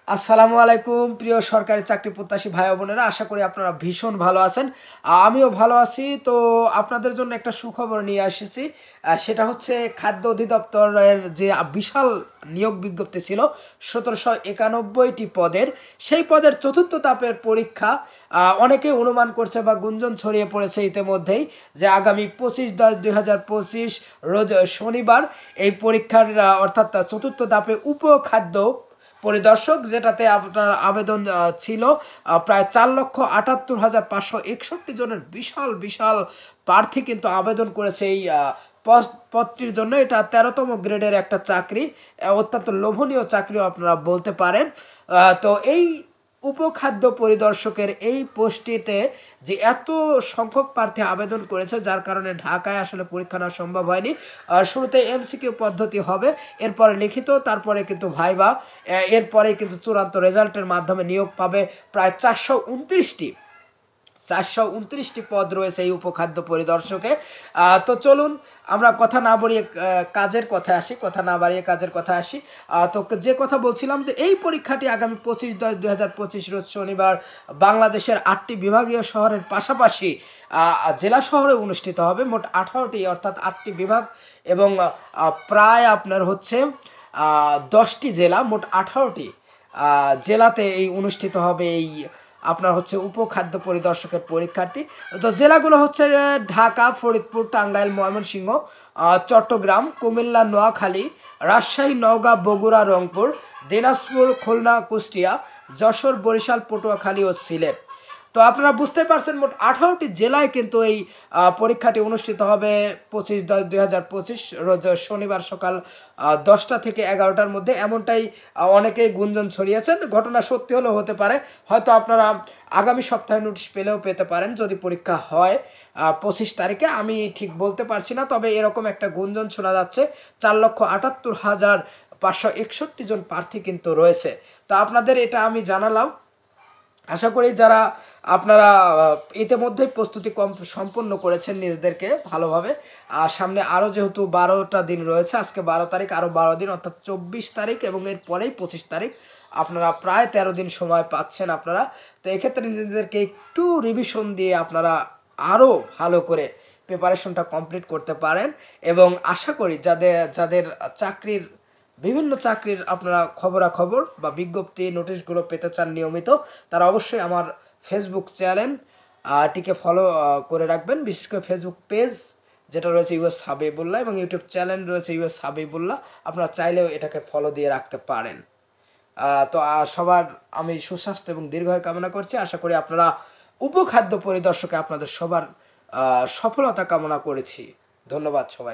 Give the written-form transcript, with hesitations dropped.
আসসালামু আলাইকুম প্রিয় সরকারি চাকরি প্রত্যাশী ভাই বোনেরা, আশা করি আপনারা ভীষণ ভালো আছেন। আমিও ভালো আছি। তো আপনাদের জন্য একটা সুখবর নিয়ে এসেছি। সেটা হচ্ছে খাদ্য অধিদপ্তরের যে বিশাল নিয়োগ বিজ্ঞপ্তি ছিল ১৭৯১টি পদের, সেই পদের চতুর্থ ধাপের পরীক্ষা অনেকেই অনুমান করছে বা গুঞ্জন ছড়িয়ে পড়েছে ইতিমধ্যেই যে আগামী ২৫/১০/২০২৫ রোজ শনিবার এই পরীক্ষার অর্থাৎ চতুর্থ ধাপে উপখাদ্য পরিদর্শক, যেটাতে আপনার আবেদন ছিল প্রায় ৪,৭৮,৫৬১ জনের বিশাল বিশাল প্রার্থী কিন্তু আবেদন করেছে এই পদটির জন্য। এটা ১৩তম গ্রেডের একটা চাকরি, অত্যন্ত লোভনীয় চাকরিও আপনারা বলতে পারেন। তো এই উপখাদ্য পরিদর্শকের এই পোস্টটিতে যে এত সংখ্যক প্রার্থী আবেদন করেছে, যার কারণে ঢাকায় আসলে পরীক্ষা নেওয়া সম্ভব হয়নি। শুরুতে এমসিকিউ পদ্ধতি হবে, এরপরে লিখিত, তারপরে কিন্তু ভাইবা, এরপরে কিন্তু চূড়ান্ত রেজাল্টের মাধ্যমে নিয়োগ পাবে প্রায় 429টি পদ রয়েছে এই উপখাদ্য পরিদর্শকে। তো চলুন আমরা কথা না বাড়িয়ে কাজের কথায় আসি। তো যে কথা বলছিলাম যে এই পরীক্ষাটি আগামী 25/10/2025 রোজ শনিবার বাংলাদেশের 8টি বিভাগীয় শহরের পাশাপাশি জেলা শহরে অনুষ্ঠিত হবে। মোট 18টি, অর্থাৎ 8টি বিভাগ এবং প্রায় আপনার হচ্ছে 10টি জেলা, মোট 18টি জেলাতে এই অনুষ্ঠিত হবে এই আপনার হচ্ছে উপখাদ্য পরিদর্শকের পরীক্ষাটি। তো জেলাগুলো হচ্ছে ঢাকা, ফরিদপুর, টাঙ্গাইল, ময়মনসিংহ, চট্টগ্রাম, কুমিল্লা, নোয়াখালী, রাজশাহী, নওগাঁ, বগুড়া, রংপুর, দিনাজপুর, খুলনা, কুষ্টিয়া, যশোর, বরিশাল, পটুয়াখালী ও সিলেট। তো আপনারা বুঝতে পারছেন মোট 18টি জেলায় কিন্তু এই পরীক্ষাটি অনুষ্ঠিত হবে 25/10/2025 রোজ শনিবার সকাল 10টা থেকে 11টার মধ্যে, এমনটাই অনেকেই গুঞ্জন ছড়িয়েছেন। ঘটনা সত্যি হলেও হতে পারে, হয়তো আপনারা আগামী সপ্তাহে নোটিশ পেতে পারেন যদি পরীক্ষা হয় 25 তারিখে। আমি ঠিক বলতে পারছি না, তবে এরকম একটা গুঞ্জন শোনা যাচ্ছে। 4,78,561 জন প্রার্থী কিন্তু রয়েছে। তো আপনাদের এটা আমি জানালাম। আশা করি যারা আপনারা ইতিমধ্যেই প্রস্তুতি সম্পন্ন করেছেন নিজেদেরকে ভালোভাবে। আর সামনে আরও যেহেতু 12টা দিন রয়েছে, আজকে 12 তারিখ, আরও 12 দিন অর্থাৎ 24 তারিখ এবং এর পরেই 25 তারিখ, আপনারা প্রায় 13 দিন সময় পাচ্ছেন আপনারা। তো এক্ষেত্রে নিজেদেরকে একটু রিভিশন দিয়ে আপনারা আরও ভালো করে প্রিপারেশনটা কমপ্লিট করতে পারেন। এবং আশা করি যাদের যাদের বিভিন্ন চাকরির আপনারা খবরাখবর বা বিজ্ঞপ্তি নোটিশগুলো পেতে চান নিয়মিত, তারা অবশ্যই আমার ফেসবুক চ্যানেল টিকে ফলো করে রাখবেন। বিশেষ করে ফেসবুক পেজ যেটা রয়েছে ইউএস হাবিবুল্লাহ এবং ইউটিউব চ্যানেল রয়েছে ইউএস হাবিবুল্লাহ, আপনারা চাইলেও এটাকে ফলো দিয়ে রাখতে পারেন। তো সবার আমি সুস্বাস্থ্য এবং দীর্ঘায়ু কামনা করছি। আশা করি আপনারা উপখাদ্য পরিদর্শকে আপনাদের সবার সফলতা কামনা করেছি। ধন্যবাদ সবাই।